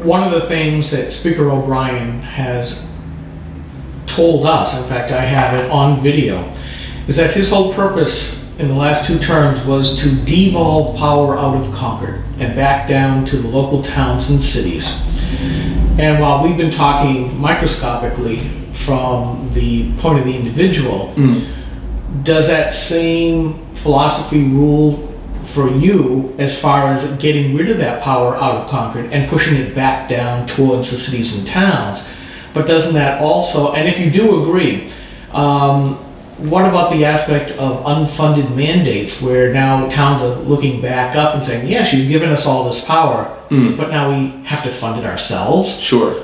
one of the things that Speaker O'Brien has told us, in fact I have it on video, is that his whole purpose in the last 2 terms was to devolve power out of Concord and back down to the local towns and cities. And while we've been talking microscopically from the point of the individual, does that same philosophy rule for you as far as getting rid of that power out of Concord and pushing it back down towards the cities and towns? But doesn't that also, and if you do agree, what about the aspect of unfunded mandates, where now towns are looking back up and saying, yes, you've given us all this power, but now we have to fund it ourselves? Sure.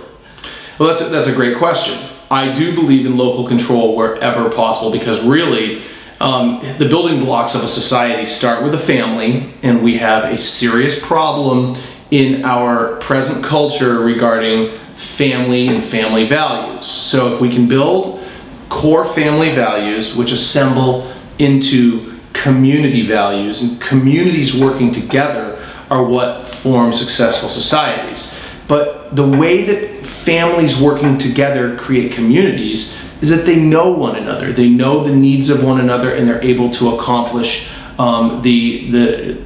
Well, that's a great question. I do believe in local control wherever possible, because really the building blocks of a society start with a family, and we have a serious problem in our present culture regarding family and family values. So if we can build core family values which assemble into community values, and communities working together are what form successful societies. But the way that families working together create communities is that they know one another, they know the needs of one another, and they're able to accomplish the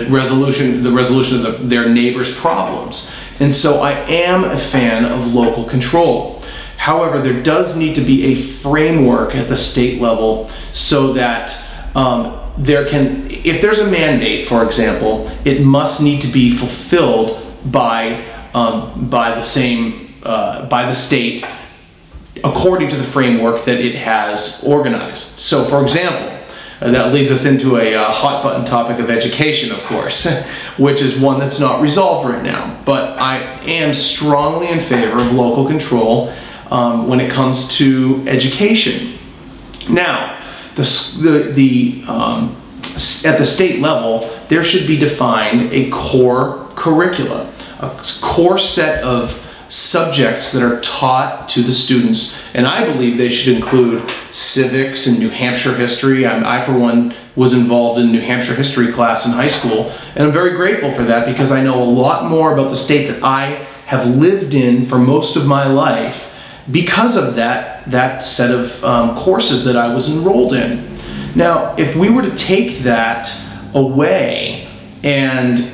resolution of their neighbors' problems. And so I am a fan of local control. However, there does need to be a framework at the state level so that if there's a mandate, for example, it must need to be fulfilled by the state according to the framework that it has organized. So, for example, that leads us into a hot button topic of education, of course, which is one that's not resolved right now. But I am strongly in favor of local control when it comes to education. Now, at the state level, there should be defined a core curricula, a core set of subjects that are taught to the students, and I believe they should include civics and New Hampshire history. I for one was involved in New Hampshire history class in high school, and I'm very grateful for that, because I know a lot more about the state that I have lived in for most of my life because of that set of courses that I was enrolled in. Now, if we were to take that away and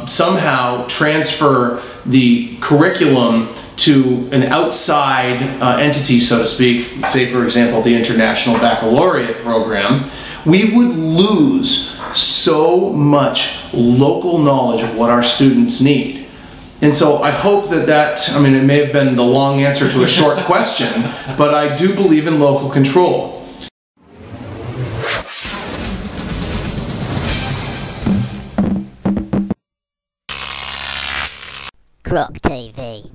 somehow transfer the curriculum to an outside entity, so to speak, say for example the International Baccalaureate program, we would lose so much local knowledge of what our students need. And so I hope that, I mean, it may have been the long answer to a short question, but I do believe in local control. Crop TV.